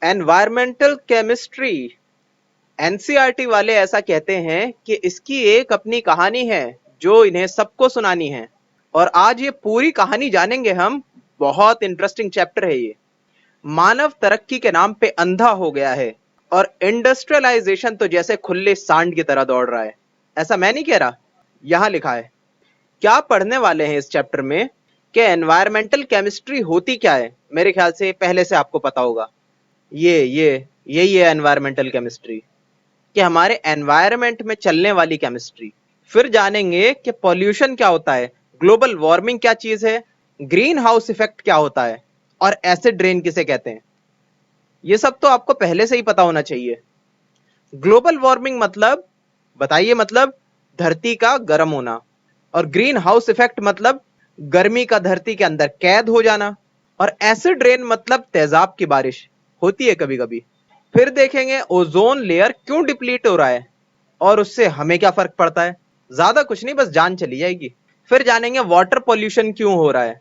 Environmental chemistry, NCERT वाले ऐसा कहते हैं कि इसकी एक अपनी कहानी है जो इन्हें सबको सुनानी है। और आज ये पूरी कहानी जानेंगे हम। बहुत इंटरेस्टिंग चैप्टर है ये। मानव तरक्की के नाम पे अंधा हो गया है और इंडस्ट्रियलाइजेशन तो जैसे खुले सांड की तरह दौड़ रहा है। ऐसा मैं नहीं कह रहा, यहां लिखा है। क्या पढ़ने वाले हैं इस चैप्टर में कि एनवायरमेंटल केमिस्ट्री होती क्या है। मेरे ख्याल से पहले से आपको पता होगा। ये यही है एनवायरमेंटल केमिस्ट्री, कि हमारे एनवायरनमेंट में चलने वाली केमिस्ट्री। फिर जानेंगे कि पॉल्यूशन क्या होता है, ग्लोबल वार्मिंग क्या चीज है, ग्रीन हाउस इफेक्ट क्या होता है, और एसिड रेन किसे कहते हैं। ये सब तो आपको पहले से ही पता होना चाहिए। ग्लोबल वार्मिंग मतलब, बताइए, मतलब धरती का गर्म होना। और ग्रीन हाउस इफेक्ट मतलब गर्मी का धरती के अंदर कैद हो जाना। और एसिड रेन मतलब तेजाब की बारिश होती है कभी कभी। फिर देखेंगे ओजोन लेयर क्यों डिप्लीट हो रहा है और उससे हमें क्या फर्क पड़ता है। ज्यादा कुछ नहीं, बस जान चली जाएगी। फिर जानेंगे वाटर पॉल्यूशन क्यों हो रहा है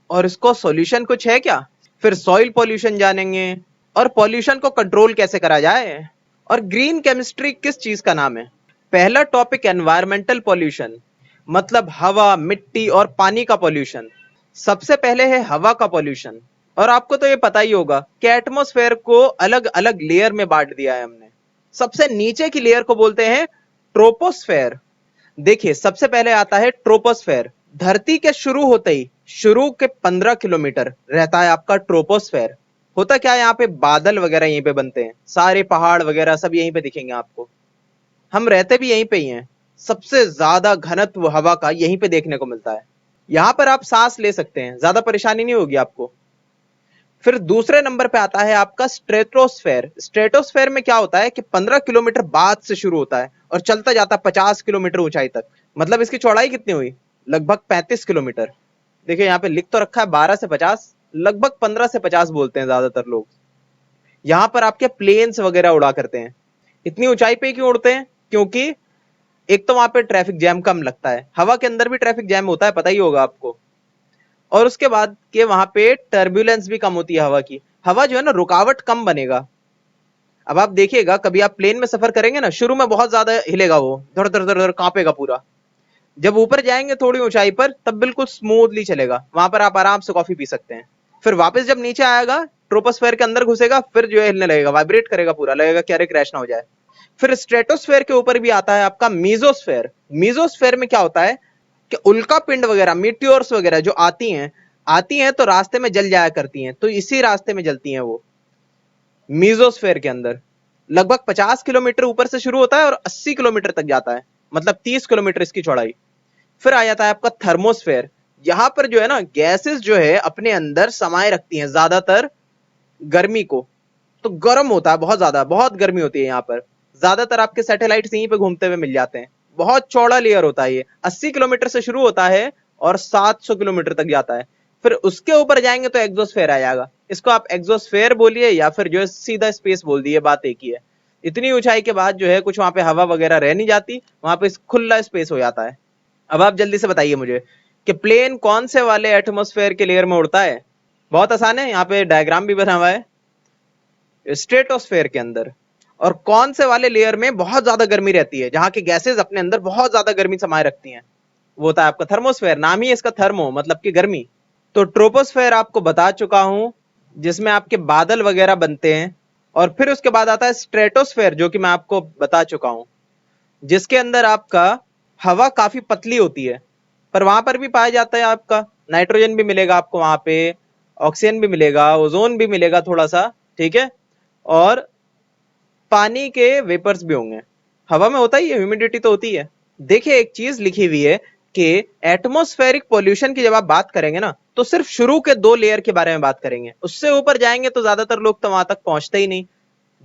और इसको सॉल्यूशन कुछ है क्या। फिर सॉइल पॉल्यूशन जानेंगे और पॉल्यूशन को कंट्रोल कैसे करा जाए। और ग्रीन केमिस्ट्री किस चीज का नाम है। पहला टॉपिक एनवायरमेंटल पॉल्यूशन, मतलब हवा, मिट्टी और पानी का पॉल्यूशन। सबसे पहले है हवा का पॉल्यूशन। और आपको तो ये पता ही होगा कि एटमॉस्फेयर को अलग अलग लेयर में बांट दिया है हमने। सबसे नीचे की लेयर को बोलते हैं ट्रोपोस्फेयर। देखिए, सबसे पहले आता है ट्रोपोस्फेयर। धरती के शुरू होते ही, शुरू के 15 किलोमीटर रहता है आपका ट्रोपोस्फेयर। होता क्या है, यहाँ पे बादल वगैरह यहीं पे बनते हैं, सारे पहाड़ वगैरह सब यहीं पे दिखेंगे आपको। हम रहते भी यहीं पे ही हैं। सबसे ज्यादा घनत्व हवा का यहीं पे देखने को मिलता है। यहां पर आप सांस ले सकते हैं, ज्यादा परेशानी नहीं होगी आपको। फिर दूसरे नंबर पे आता है आपका स्ट्रेटोस्फेयर। स्ट्रेटोस्फेयर में क्या होता है कि 15 किलोमीटर बाद से शुरू होता है और चलता जाता है 50 किलोमीटर ऊंचाई तक। मतलब इसकी चौड़ाई कितनी हुई, लगभग 35 किलोमीटर। देखिए यहाँ पे लिख तो रखा है 12 से 50, लगभग 15 से 50 बोलते हैं ज्यादातर लोग। यहां पर आपके प्लेन्स वगैरह उड़ा करते हैं। इतनी ऊंचाई पे क्यों उड़ते हैं, क्योंकि एक तो वहां पे ट्रैफिक जैम कम लगता है। हवा के अंदर भी ट्रैफिक जैम होता है, पता ही होगा आपको। और उसके बाद के वहां पे टर्बुलेंस भी कम होती है हवा की। हवा जो है ना, रुकावट कम बनेगा। अब आप देखिएगा, कभी आप प्लेन में सफर करेंगे ना, शुरू में बहुत ज्यादा हिलेगा, वो धड़ धड़ धड़ धड़ कांपेगा पूरा। जब ऊपर जाएंगे थोड़ी ऊंचाई पर, तब बिल्कुल स्मूथली चलेगा, वहां पर आप आराम से कॉफी पी सकते हैं। फिर वापस जब नीचे आएगा, ट्रोपोस्फेयर के अंदर घुसेगा, फिर जो है हिलने लगेगा, वाइब्रेट करेगा पूरा, लगेगा कि अरे क्रैश ना हो जाए। फिर स्ट्रेटोस्फेयर के ऊपर भी आता है आपका मीजोस्फेयर। मीजोस्फेयर में क्या होता है कि उल्का पिंड वगैरह, मीटियोर्स वगैरह जो आती हैं तो रास्ते में जल जाया करती हैं, तो इसी रास्ते में जलती हैं वो। मीजोस्फेयर के अंदर लगभग 50 किलोमीटर ऊपर से शुरू होता है और 80 किलोमीटर तक जाता है, मतलब 30 किलोमीटर इसकी चौड़ाई। फिर आ जाता है आपका थर्मोस्फेयर। यहां पर जो है ना, गैसेस जो है अपने अंदर समाये रखती हैं ज्यादातर गर्मी को। तो गर्म होता है बहुत ज्यादा, बहुत गर्मी होती है यहाँ पर। ज्यादातर आपके सैटेलाइट्स यहीं पे घूमते हुए मिल जाते हैं। बहुत चौड़ा लेयर होता है ये, 80 किलोमीटर से शुरू होता है और 700 किलोमीटर तक जाता है। फिर उसके ऊपर जाएंगे तो एक्सोस्फेयर आ जाएगा। इसको आप एक्सोस्फेयर बोलिए या फिर जो है सीधा स्पेस बोल दिए, बात एक ही है। इतनी ऊंचाई के बाद जो है कुछ वहां पे हवा वगैरह रह नहीं जाती, वहां पे खुला स्पेस हो जाता है। अब आप जल्दी से बताइए मुझे कि प्लेन कौन से वाले एटमॉस्फेयर के लेयर में उड़ता है। बहुत आसान है, यहाँ पे डायग्राम भी बना हुआ है। स्ट्रेटोस्फेयर के अंदर। और कौन से वाले लेयर में बहुत ज्यादा गर्मी रहती है, जहां की गैसेस अपने अंदर बहुत ज्यादा गर्मी समाये रखती हैं, वो होता है आपका थर्मोस्फेयर। नाम ही है इसका थर्मो, मतलब कि गर्मी। तो ट्रोपोस्फेयर आपको बता चुका हूं, जिसमें आपके बादल वगैरह बनते हैं। और फिर उसके बाद आता है स्ट्रेटोस्फेयर, जो कि मैं आपको बता चुका हूं, जिसके अंदर आपका हवा काफी पतली होती है, पर वहां पर भी पाया जाता है आपका नाइट्रोजन भी मिलेगा आपको वहां पे, ऑक्सीजन भी मिलेगा, ओजोन भी मिलेगा थोड़ा सा, ठीक है। और पानी के वेपर्स भी होंगे। हवा में होता ही है, ह्यूमिडिटी तो होती है। देखिए, एक चीज लिखी हुई है कि एटमॉस्फेरिक पॉल्यूशन की जब आप बात करेंगे ना, तो सिर्फ शुरू के 2 लेयर के बारे में बात करेंगे। उससे ऊपर जाएंगे तो ज्यादातर लोग तो वहां तक पहुंचते ही नहीं।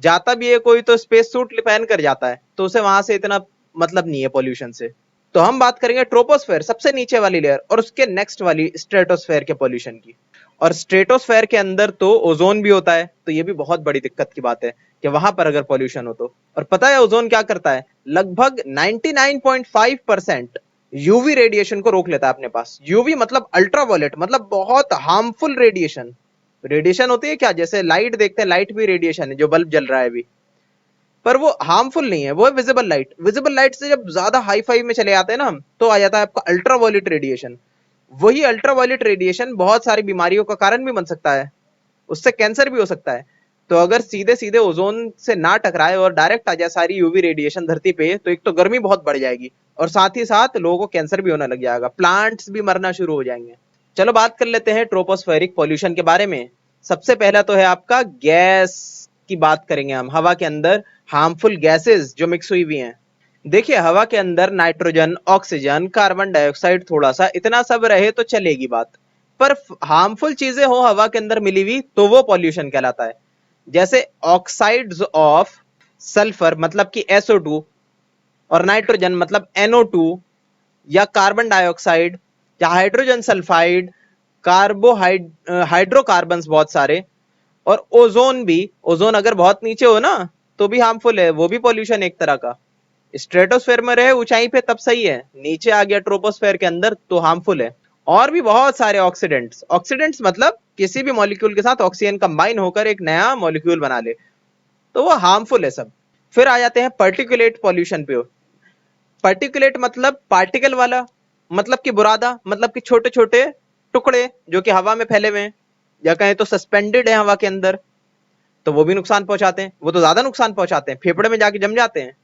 जाता भी है कोई तो स्पेस सूट पहन कर जाता है, तो उसे वहां से इतना मतलब नहीं है पॉल्यूशन से। तो हम बात करेंगे ट्रोपोस्फेयर, सबसे नीचे वाली लेयर, और उसके नेक्स्ट वाली स्ट्रेटोस्फेयर के पॉल्यूशन की। और स्ट्रेटोस्फेयर के अंदर तो ओजोन भी होता है, तो ये भी बहुत बड़ी दिक्कत की बात है कि वहां पर अगर पॉल्यूशन हो तो। और पता है ओजोन क्या करता है, लगभग 99.5% यूवी रेडिएशन को रोक लेता है अपने पास। यूवी मतलब अल्ट्रावायलेट, मतलब बहुत हार्मफुल रेडिएशन। रेडिएशन होती है क्या, जैसे लाइट देखते हैं, लाइट भी रेडिएशन है, जो बल्ब जल रहा है अभी, पर वो हार्मफुल नहीं है, वो है विजिबल लाइट। विजिबल लाइट से जब ज्यादा हाई फाई में चले जाते हैं ना हम, तो आ जाता है आपका अल्ट्रावायलेट रेडिएशन। वही अल्ट्रावायलेट रेडिएशन बहुत सारी बीमारियों का कारण भी बन सकता है, उससे कैंसर भी हो सकता है। तो अगर सीधे सीधे ओजोन से ना टकराए और डायरेक्ट आ जाए सारी यूवी रेडिएशन धरती पे, तो एक तो गर्मी बहुत बढ़ जाएगी और साथ ही साथ लोगों को कैंसर भी होने लग जाएगा, प्लांट्स भी मरना शुरू हो जाएंगे। चलो बात कर लेते हैं ट्रोपोस्फेरिक पॉल्यूशन के बारे में। सबसे पहला तो है आपका गैस की बात करेंगे हम, हवा के अंदर हार्मफुल गैसेस जो मिक्स हुई हुई हैं। देखिए हवा के अंदर नाइट्रोजन, ऑक्सीजन, कार्बन डाइऑक्साइड, थोड़ा सा इतना सब रहे तो चलेगी बात, पर हार्मफुल चीजें हो हवा के अंदर मिली हुई तो वो पॉल्यूशन कहलाता है। जैसे ऑक्साइड्स ऑफ सल्फर मतलब कि SO2, और नाइट्रोजन मतलब NO2, या कार्बन डाइऑक्साइड, या हाइड्रोजन सल्फाइड, हाइड्रोकार्बन बहुत सारे, और ओजोन भी। ओजोन अगर बहुत नीचे हो ना तो भी हार्मफुल है, वो भी पॉल्यूशन एक तरह का। स्ट्रेटोस्फेयर में रहे ऊंचाई पे तब सही है, नीचे आ गया ट्रोपोस्फेयर के अंदर तो हार्मफुल है। और भी बहुत सारे ऑक्सीडेंट्स, ऑक्सीडेंट्स मतलब किसी भी मॉलिक्यूल के साथ ऑक्सीजन कंबाइन होकर एक नया मॉलिक्यूल बना ले, तो वो हार्मफुल है सब। फिर आ जाते हैं पर्टिकुलेट पॉल्यूशन पे। पर्टिकुलेट मतलब पार्टिकल वाला, मतलब कि बुरादा, मतलब कि छोटे छोटे टुकड़े जो कि हवा में फैले हुए हैं, या कहें तो सस्पेंडेड है हवा के अंदर, तो वो भी नुकसान पहुंचाते हैं, वो तो ज्यादा नुकसान पहुंचाते हैं, फेफड़े में जाके जम जाते हैं।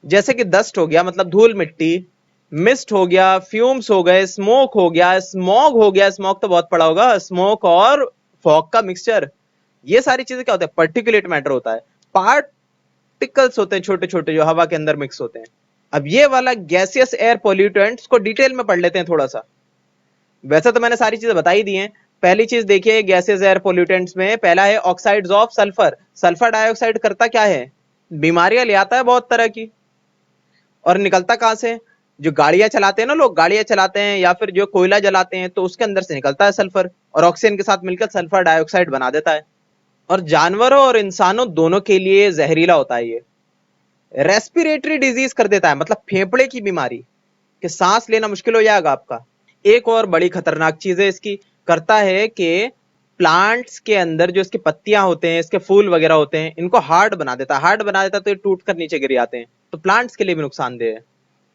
जैसे कि डस्ट हो गया मतलब धूल मिट्टी, मिस्ट हो गया, फ्यूम्स हो गए, स्मोक हो गया, स्मॉग हो गया, स्मॉग तो बहुत पड़ा होगा, स्मोक और फॉग का मिक्सचर, ये सारी चीजें क्या होता है, पर्टिकुलेट मैटर होता है। पार्टिकल्स होते हैं छोटे छोटे जो हवा के अंदर मिक्स होते हैं। अब ये वाला गैसियस एयर पोल्यूटेंट्स को डिटेल में पढ़ लेते हैं थोड़ा सा। वैसे तो मैंने सारी चीजें बता ही दी हैं। पहली चीज देखिए गैसेस एयर पोल्यूटेंट्स में, पहला है oxides of sulphur. Sulphur dioxide करता क्या है, बीमारियां ले आता है बहुत तरह की। और निकलता कहां से, जो गाड़ियां चलाते हैं ना लोग, गाड़ियां चलाते हैं या फिर जो कोयला जलाते हैं, तो उसके अंदर से निकलता है सल्फर, और ऑक्सीजन के साथ मिलकर सल्फर डाइऑक्साइड बना देता है। और जानवरों और इंसानों दोनों के लिए जहरीला होता है ये। रेस्पिरेटरी डिजीज कर देता है, मतलब फेफड़े की बीमारी, कि सांस लेना मुश्किल हो जाएगा आपका। एक और बड़ी खतरनाक चीज है इसकी, करता है कि प्लांट्स के अंदर जो इसकी पत्तियां होते हैं, इसके फूल वगैरह होते हैं, इनको हार्ड बना देता है। हार्ड बना देता है तो ये टूट कर नीचे गिर जाते हैं, तो प्लांट्स के लिए भी नुकसानदेह है।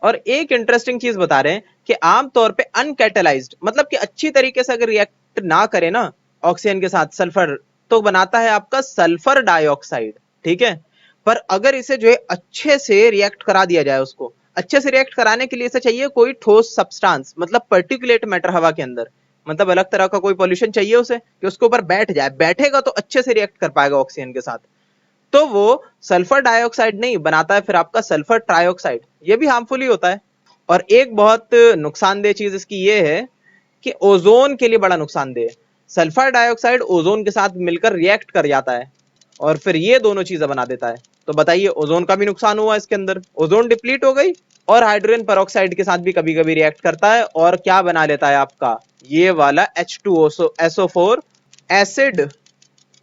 और एक इंटरेस्टिंग चीज बता रहे हैं कि आमतौर पे अनकैटेलाइज्ड, मतलब कि अच्छी तरीके से अगर रिएक्ट ना करे ना ऑक्सीजन के साथ सल्फर, तो बनाता है आपका सल्फर डाइऑक्साइड, ठीक है। पर अगर इसे जो है अच्छे से रिएक्ट करा दिया जाए, उसको अच्छे से रिएक्ट कराने के लिए इसे चाहिए कोई ठोस सब्सटेंस, मतलब पर्टिकुलेट मैटर हवा के अंदर, मतलब अलग तरह का कोई पॉल्यूशन चाहिए उसे कि उसके ऊपर बैठ जाए, बैठेगा तो अच्छे से रिएक्ट कर पाएगा ऑक्सीजन के साथ। तो वो सल्फर डाइऑक्साइड नहीं बनाता है फिर आपका सल्फर ट्राइऑक्साइड, ये भी हार्मफुल ही होता है। और एक बहुत नुकसानदेह चीज इसकी ये है कि ओजोन के लिए बड़ा नुकसानदेह है। सल्फर डाइऑक्साइड ओजोन के साथ मिलकर रिएक्ट कर जाता है और फिर ये दोनों चीजें बना देता है। तो बताइए ओजोन का भी नुकसान हुआ इसके अंदर, ओजोन डिप्लीट हो गई। और हाइड्रोजन पेरोक्साइड के साथ भी कभी कभी रिएक्ट करता है और क्या बना लेता है आपका ये वाला H2SO4 एसिड।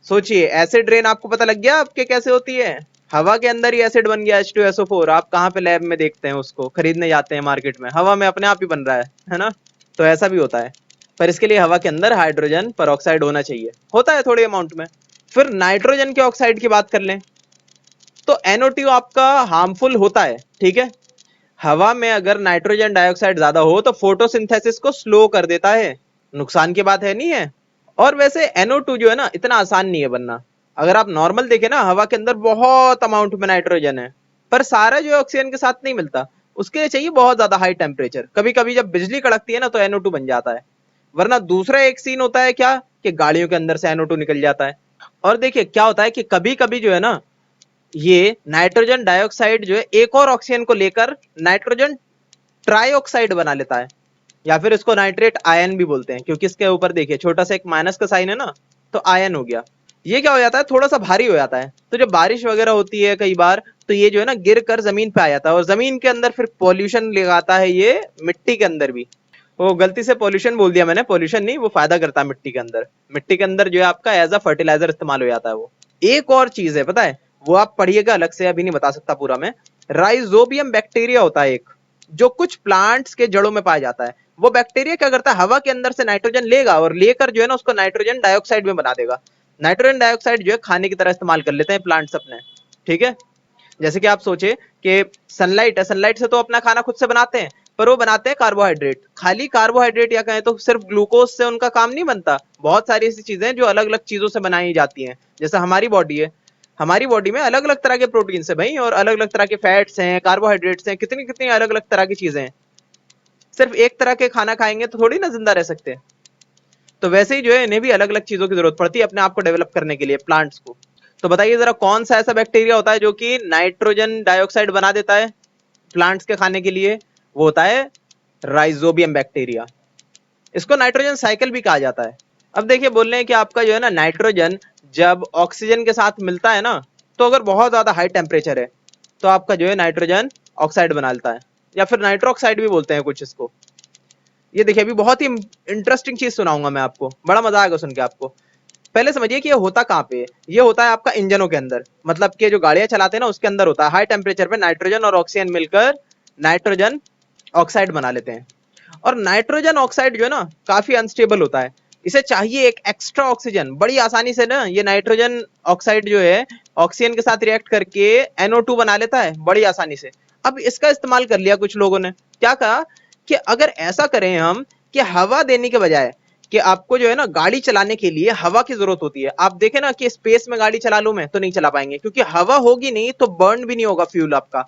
सोचिए एसिड रेन आपको पता लग गया आपके कैसे होती है, हवा के अंदर ही एसिड बन गया H2SO4। आप कहाँ पे लैब में देखते हैं, उसको खरीदने जाते हैं मार्केट में, हवा में अपने आप ही बन रहा है ना। तो ऐसा भी होता है, पर इसके लिए हवा के अंदर हाइड्रोजन पेरोक्साइड होना चाहिए, होता है थोड़े अमाउंट में। फिर नाइट्रोजन के ऑक्साइड की बात कर लें तो NO2 आपका हार्मफुल होता है, ठीक है। हवा में अगर नाइट्रोजन डाइऑक्साइड ज्यादा हो तो फोटोसिंथेसिस को स्लो कर देता है, नुकसान की बात है नहीं है। और वैसे NO2 जो है ना इतना आसान नहीं है बनना। अगर आप नॉर्मल देखें ना, हवा के अंदर बहुत अमाउंट में नाइट्रोजन है, पर सारा जो है ऑक्सीजन के साथ नहीं मिलता, उसके लिए चाहिए बहुत ज्यादा हाई टेम्परेचर। कभी कभी जब बिजली कड़कती है ना तो NO2 बन जाता है। वरना दूसरा एक सीन होता है क्या, कि गाड़ियों के अंदर से NO2 निकल जाता है। और देखिए क्या होता है कि कभी कभी जो है ना, ये नाइट्रोजन डाइऑक्साइड जो है एक और ऑक्सीजन को लेकर नाइट्रोजन ट्राइऑक्साइड बना लेता है, या फिर इसको नाइट्रेट आयन भी बोलते हैं, क्योंकि इसके ऊपर देखिए छोटा सा एक माइनस का साइन है ना, तो आयन हो गया। ये क्या हो जाता है, थोड़ा सा भारी हो जाता है, तो जब बारिश वगैरह होती है कई बार, तो ये जो है ना गिर कर जमीन पे आ जाता है, और जमीन के अंदर फिर पॉल्यूशन लगाता है ये मिट्टी के अंदर भी। वो गलती से पॉल्यूशन बोल दिया मैंने, पॉल्यूशन नहीं, वो फायदा करता है मिट्टी के अंदर। मिट्टी के अंदर जो है आपका एज अ फर्टिलाइजर इस्तेमाल हो जाता है वो। एक और चीज है पता है, वो आप पढ़िएगा अलग से, अभी नहीं बता सकता पूरा मैं। राइजोबियम बैक्टीरिया होता है एक, जो कुछ प्लांट्स के जड़ों में पाया जाता है। वो बैक्टीरिया क्या करता है, हवा के अंदर से नाइट्रोजन लेगा और लेकर जो है ना उसको नाइट्रोजन डाइऑक्साइड में बना देगा। नाइट्रोजन डाइऑक्साइड जो है खाने की तरह इस्तेमाल कर लेते हैं प्लांट्स अपने, ठीक है। जैसे कि आप सोचे कि सनलाइट है, सनलाइट से तो अपना खाना खुद से बनाते हैं, पर वो बनाते हैं कार्बोहाइड्रेट, खाली कार्बोहाइड्रेट या कहें तो सिर्फ ग्लूकोज से उनका काम नहीं बनता। बहुत सारी ऐसी चीजें हैं जो अलग अलग चीजों से बनाई जाती हैं। जैसे हमारी बॉडी है, हमारी बॉडी में अलग अलग तरह के प्रोटीन है भाई, और अलग अलग तरह के फैट्स हैं, कार्बोहाइड्रेट्स हैं, कितनी कितनी अलग अलग तरह की चीजें हैं। सिर्फ एक तरह के खाना खाएंगे तो थोड़ी ना जिंदा रह सकते। तो वैसे ही जो है इन्हें भी अलग अलग चीजों की जरूरत पड़ती है अपने आप को डेवलप करने के लिए, प्लांट्स को। तो बताइए जरा कौन सा ऐसा बैक्टीरिया होता है जो कि नाइट्रोजन डाइऑक्साइड बना देता है प्लांट्स के खाने के लिए? वो होता है राइजोबियम बैक्टीरिया। इसको नाइट्रोजन साइकिल भी कहा जाता है। अब देखिए बोल रहे हैं कि आपका जो है ना नाइट्रोजन जब ऑक्सीजन के साथ मिलता है ना, तो अगर बहुत ज्यादा हाई टेम्परेचर है तो आपका जो है नाइट्रोजन ऑक्साइड बना लेता है, या फिर नाइट्रोक्साइड भी बोलते हैं कुछ इसको। ये देखिए अभी बहुत ही इंटरेस्टिंग चीज सुनाऊंगा मैं आपको, बड़ा मजा आएगा सुन के आपको। पहले समझिए कि ये होता कहाँ पे है। ये होता है आपका इंजनों के अंदर, मतलब कि जो गाड़ियां चलाते हैं ना उसके अंदर होता है। हाई टेम्परेचर पे नाइट्रोजन और ऑक्सीजन मिलकर नाइट्रोजन ऑक्साइड बना लेते हैं। और नाइट्रोजन ऑक्साइड जो है ना काफी अनस्टेबल होता है, इसे चाहिए एक एक्स्ट्रा ऑक्सीजन। बड़ी आसानी से ना ये नाइट्रोजन ऑक्साइड जो है ऑक्सीजन के साथ रिएक्ट करके NO2 बना लेता है बड़ी आसानी से। अब इसका इस्तेमाल कर लिया कुछ लोगों ने, क्या कहा कि अगर ऐसा करें हम कि हवा देने के बजाय, कि आपको जो है ना गाड़ी चलाने के लिए हवा की जरूरत होती है। आप देखें ना कि स्पेस में गाड़ी चला लूं मैं तो नहीं चला पाएंगे, क्योंकि हवा होगी नहीं तो बर्न भी नहीं होगा फ्यूल आपका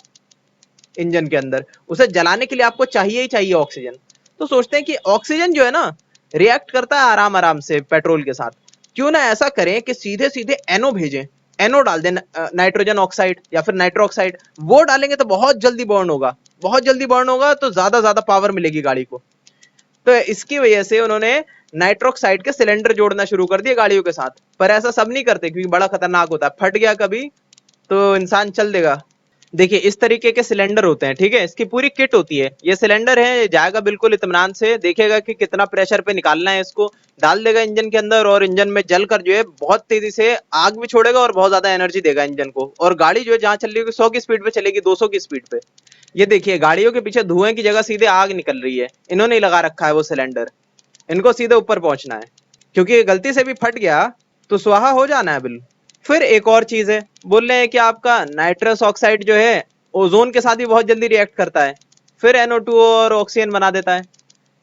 इंजन के अंदर। उसे जलाने के लिए आपको चाहिए ही चाहिए ऑक्सीजन। तो सोचते हैं कि ऑक्सीजन जो है ना रिएक्ट करता है आराम आराम से पेट्रोल के साथ, क्यों ना ऐसा करें कि सीधे सीधे NO भेजें, NO डाल दें, नाइट्रोजन ऑक्साइड या फिर नाइट्रो ऑक्साइड। वो डालेंगे तो बहुत जल्दी बर्न होगा, बहुत जल्दी बर्न होगा, तो ज्यादा ज्यादा पावर मिलेगी गाड़ी को। तो इसकी वजह से उन्होंने नाइट्रोक्साइड के सिलेंडर जोड़ना शुरू कर दिए गाड़ियों के साथ। पर ऐसा सब नहीं करते क्योंकि बड़ा खतरनाक होता है, फट गया कभी तो इंसान चल देगा। देखिए इस तरीके के सिलेंडर होते हैं, ठीक है, इसकी पूरी किट होती है। ये सिलेंडर है, जाएगा बिल्कुल इत्मीनान से, देखेगा कि कितना प्रेशर पे निकालना है, इसको डाल देगा इंजन के अंदर, और इंजन में जलकर जो है बहुत तेजी से आग भी छोड़ेगा और बहुत ज्यादा एनर्जी देगा इंजन को। और गाड़ी जो है जहां चल रही होगी 100 की स्पीड पे चलेगी, 200 की स्पीड पे। ये देखिए गाड़ियों के पीछे धुएं की जगह सीधे आग निकल रही है, इन्होंने ही लगा रखा है वो सिलेंडर। इनको सीधे ऊपर पहुंचना है, क्योंकि गलती से भी फट गया तो स्वाहा हो जाना है बिल। फिर एक और चीज है, बोल रहे हैं कि आपका नाइट्रस ऑक्साइड जो है ओजोन के साथ भी बहुत जल्दी रिएक्ट करता है, फिर NO2 और ऑक्सीजन बना देता है।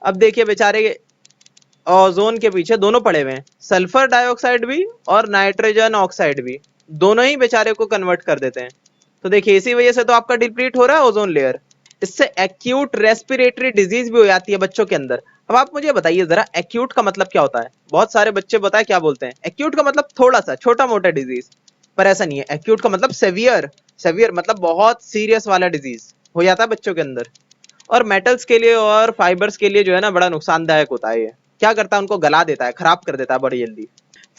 अब देखिए बेचारे ओजोन के पीछे दोनों पड़े हुए हैं, सल्फर डाइऑक्साइड भी और नाइट्रोजन ऑक्साइड भी, दोनों ही बेचारे को कन्वर्ट कर देते हैं। तो देखिए इसी वजह से तो आपका डिप्लीट हो रहा है ओजोन लेयर। इससे एक्यूट रेस्पिरेटरी डिजीज भी हो जाती है बच्चों के अंदर। अब आप मुझे बताइए जरा एक्यूट का मतलब क्या होता है? बहुत सारे बच्चे बताए क्या बोलते हैं, एक्यूट का मतलब थोड़ा सा छोटा मोटा डिजीज, पर ऐसा नहीं है। एक्यूट का मतलब सेवियर, सेवियर मतलब बहुत सीरियस वाला डिजीज हो जाता है बच्चों के अंदर। और मेटल्स के लिए और फाइबर्स के लिए जो है ना बड़ा नुकसानदायक होता है। ये क्या करता है, उनको गला देता है, खराब कर देता है बड़ी जल्दी।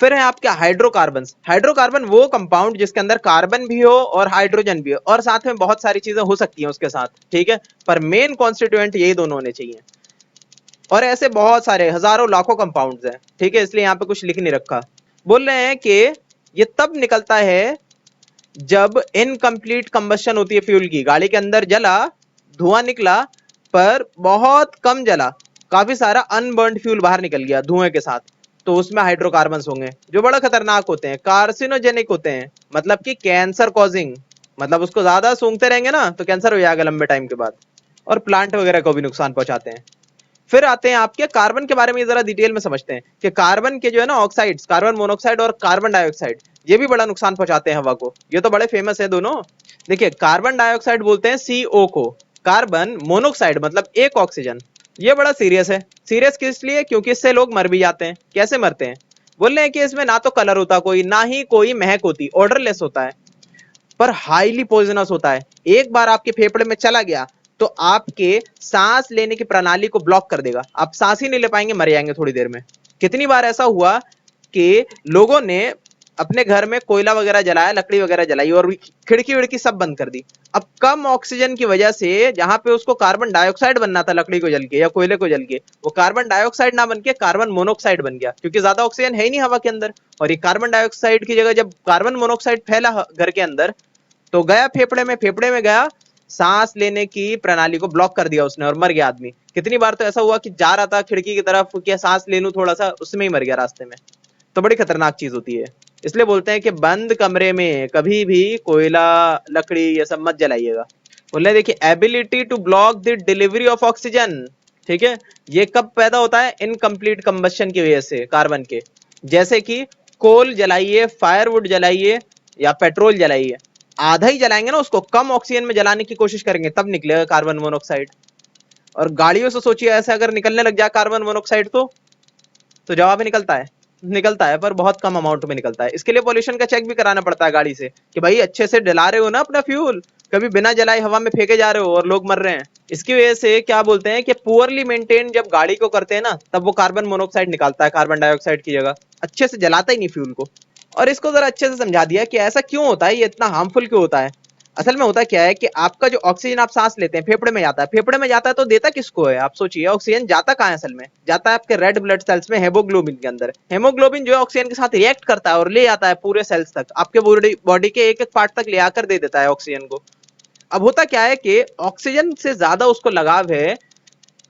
फिर है आपके हाइड्रोकार्बन। हाइड्रोकार्बन वो कंपाउंड जिसके अंदर कार्बन भी हो और हाइड्रोजन भी हो, और साथ में बहुत सारी चीजें हो सकती हैं उसके साथ, ठीक है, पर मेन कॉन्स्टिट्यूएंट यही दोनों होने चाहिए। और ऐसे बहुत सारे हजारों लाखों कंपाउंड्स हैं, ठीक है, इसलिए यहाँ पे कुछ लिख नहीं रखा। बोल रहे हैं कि ये तब निकलता है जब इनकम्प्लीट कंबशन होती है फ्यूल की, गाड़ी के अंदर जला, धुआं निकला पर बहुत कम जला, काफी सारा अनबर्न्ड फ्यूल बाहर निकल गया धुएं के साथ, तो उसमें हाइड्रोकार्बन्स होंगे जो बड़ा खतरनाक होते हैं, कार्सिनोजेनिक होते हैं, मतलब कि कैंसर कॉजिंग। मतलब उसको ज्यादा सूंघते रहेंगे ना तो कैंसर हो जाएगा लंबे टाइम के बाद, और प्लांट वगैरह को भी नुकसान पहुंचाते हैं। फिर आते हैं आपके कार्बन के बारे में, जरा डिटेल में समझते हैं कि कार्बन के जो है ना ऑक्साइड्स, कार्बन मोनोऑक्साइड और कार्बन डाइऑक्साइड, ये भी बड़ा नुकसान पहुंचाते हैं हवा को। ये तो बड़े फेमस है दोनों। देखिए कार्बन डाइऑक्साइड बोलते हैं CO को, कार्बन मोनोऑक्साइड मतलब एक ऑक्सीजन। ये बड़ा सीरियस है। सीरियस किस लिए? क्योंकि इससे लोग मर भी जाते हैं। कैसे मरते हैं? बोल रहे हैं कि इसमें ना तो कलर होता कोई, ना ही कोई महक होती, ऑर्डरलेस होता है, पर हाईली पॉइजनस होता है। एक बार आपके फेफड़े में चला गया तो आपके सांस लेने की प्रणाली को ब्लॉक कर देगा, आप सांस ही नहीं ले पाएंगे, मर जाएंगे थोड़ी देर में। कितनी बार ऐसा हुआ कि लोगों ने अपने घर में कोयला वगैरह जलाया, लकड़ी वगैरह जलाई और खिड़की विड़की सब बंद कर दी। अब कम ऑक्सीजन की वजह से जहां पे उसको कार्बन डाइऑक्साइड बनना था लकड़ी को जल के या कोयले को जल के, वो कार्बन डाइऑक्साइड ना बन के कार्बन मोनोऑक्साइड बन गया, क्योंकि ज्यादा ऑक्सीजन है ही नहीं हवा के अंदर। और ये कार्बन डाइऑक्साइड की जगह जब कार्बन मोनोऑक्साइड फैला घर के अंदर तो गया फेफड़े में, फेफड़े में गया, सांस लेने की प्रणाली को ब्लॉक कर दिया उसने और मर गया आदमी। कितनी बार तो ऐसा हुआ कि जा रहा था खिड़की की तरफ कि सांस ले लूं थोड़ा सा, उसमें ही मर गया रास्ते में। तो बड़ी खतरनाक चीज होती है। इसलिए बोलते हैं कि बंद कमरे में कभी भी कोयला, लकड़ी ये सब मत जलाइएगा। बोले देखिए, ability to block the delivery of oxygen, ठीक है, ये कब पैदा होता है? इनकम्प्लीट कंबशन की वजह से कार्बन के। जैसे कि कोल जलाइए, फायरवुड जलाइए या पेट्रोल जलाइए, आधा ही जलाएंगे ना उसको, कम ऑक्सीजन में जलाने की कोशिश करेंगे तब निकलेगा कार्बन मोनोऑक्साइड। और गाड़ियों से सोचिए ऐसे अगर निकलने लग जाए कार्बन मोनोऑक्साइड तो जवाब ही निकलता है पर बहुत कम अमाउंट में निकलता है। इसके लिए पॉल्यूशन का चेक भी कराना पड़ता है गाड़ी से कि भाई अच्छे से जला रहे हो ना अपना फ्यूल, कभी बिना जलाए हवा में फेंके जा रहे हो और लोग मर रहे हैं। इसकी वजह से क्या बोलते हैं कि पुअरली मेंटेन जब गाड़ी को करते हैं ना, तब वो कार्बन मोनोऑक्साइड निकालता है कार्बन डाइऑक्साइड की जगह, अच्छे से जलाता ही नहीं फ्यूल को। और इसको जरा अच्छे से समझा दिया कि ऐसा क्यों होता है, ये इतना हार्मफुल क्यों होता है। असल में होता क्या है कि आपका जो ऑक्सीजन आप सांस लेते हैं फेफड़े में जाता है, फेफड़े में जाता है तो देता किसको है? आप सोचिए, ऑक्सीजन जाता कहाँ है? असल में जाता है आपके रेड ब्लड सेल्स में, हेमोग्लोबिन के अंदर। हेमोग्लोबिन जो है ऑक्सीजन के साथ रिएक्ट करता है और ले आता है पूरे सेल्स तक, आपके बॉडी के एक एक पार्ट तक ले आकर दे देता है ऑक्सीजन को। अब होता क्या है कि ऑक्सीजन से ज्यादा उसको लगाव है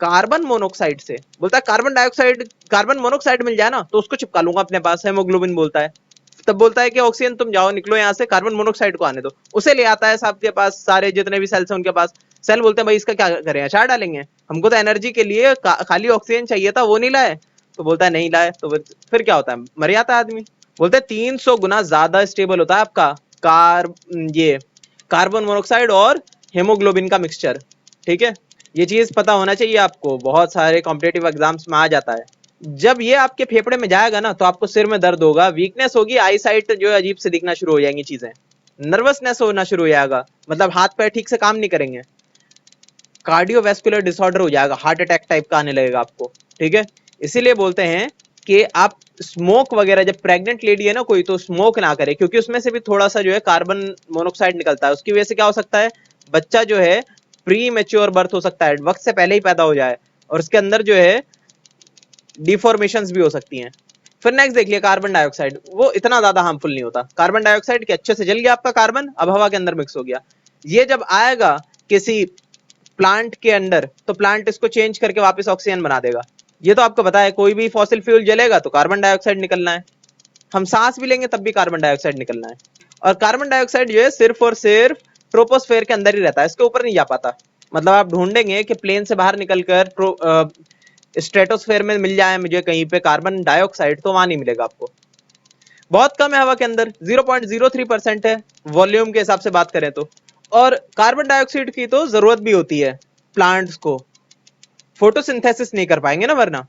कार्बन मोनोऑक्साइड से। बोलता है कार्बन डाइऑक्साइड, कार्बन मोनोऑक्साइड मिल जाए ना तो उसको चिपका लूंगा अपने पास, हेमोग्लोबिन बोलता है। तब बोलता है कि ऑक्सीजन तुम जाओ निकलो यहाँ से, कार्बन मोनोऑक्साइड को आने दो। उसे ले आता है साहब के पास, सारे जितने भी सेल्स हैं उनके पास। सेल बोलते हैं भाई इसका क्या करें, अचार डालेंगे, हमको तो एनर्जी के लिए खाली ऑक्सीजन चाहिए था, वो नहीं लाए। तो बोलता है नहीं लाए, तो फिर क्या होता है? मर जाता है आदमी। बोलते हैं 300 गुना ज्यादा स्टेबल होता है आपका ये कार्बन मोनोऑक्साइड और हेमोग्लोबिन का मिक्सचर, ठीक है। ये चीज पता होना चाहिए आपको, बहुत सारे कॉम्पिटेटिव एग्जाम्स में आ जाता है। जब ये आपके फेफड़े में जाएगा ना तो आपको सिर में दर्द होगा, वीकनेस होगी, आई साइट जो है अजीब से दिखना शुरू हो जाएंगी चीजें, नर्वसनेस होना शुरू हो जाएगा, मतलब हाथ पैर ठीक से काम नहीं करेंगे, कार्डियोवैस्कुलर डिसऑर्डर हो जाएगा, हार्ट अटैक टाइप का आने लगेगा आपको, ठीक है। इसीलिए बोलते हैं कि आप स्मोक वगैरह, जब प्रेग्नेंट लेडी है ना कोई, तो स्मोक ना करे, क्योंकि उसमें से भी थोड़ा सा जो है कार्बन मोनोऑक्साइड निकलता है। उसकी वजह से क्या हो सकता है, बच्चा जो है प्री मेच्योर बर्थ हो सकता है, वक्त से पहले ही पैदा हो जाए, और उसके अंदर जो है डिफॉर्मेशंस भी हो सकती हैं। फिर नेक्स्ट देख लिया कार्बन डाइऑक्साइड, वो इतना ज्यादा हार्मफुल नहीं होता। कार्बन डाइऑक्साइड के अच्छे से जल गया आपका कार्बन, अब हवा के अंदर मिक्स हो गया। ये जब आएगा किसी प्लांट के अंदर तो प्लांट इसको चेंज करके वापस ऑक्सीजन बना देगा। ये तो आपको पता है, कोई भी फॉसिल फ्यूल जलेगा तो कार्बन डाइऑक्साइड निकलना है, हम सांस भी लेंगे तब भी कार्बन डाइऑक्साइड निकलना है। और कार्बन डाइऑक्साइड जो है सिर्फ और सिर्फ ट्रोपोस्फेयर के अंदर ही रहता है, इसके ऊपर नहीं जा पाता। मतलब आप ढूंढेंगे कि प्लेन से बाहर निकलकर स्ट्रेटोस्फेयर में मिल जाए मुझे कहीं पे कार्बन डाइऑक्साइड, तो वहां नहीं मिलेगा आपको। बहुत कम है हवा के अंदर, 0.03% है वॉल्यूम के हिसाब से बात करें तो। और कार्बन डाइऑक्साइड की तो जरूरत भी होती है प्लांट्स को, फोटोसिंथेसिस नहीं कर पाएंगे ना वरना।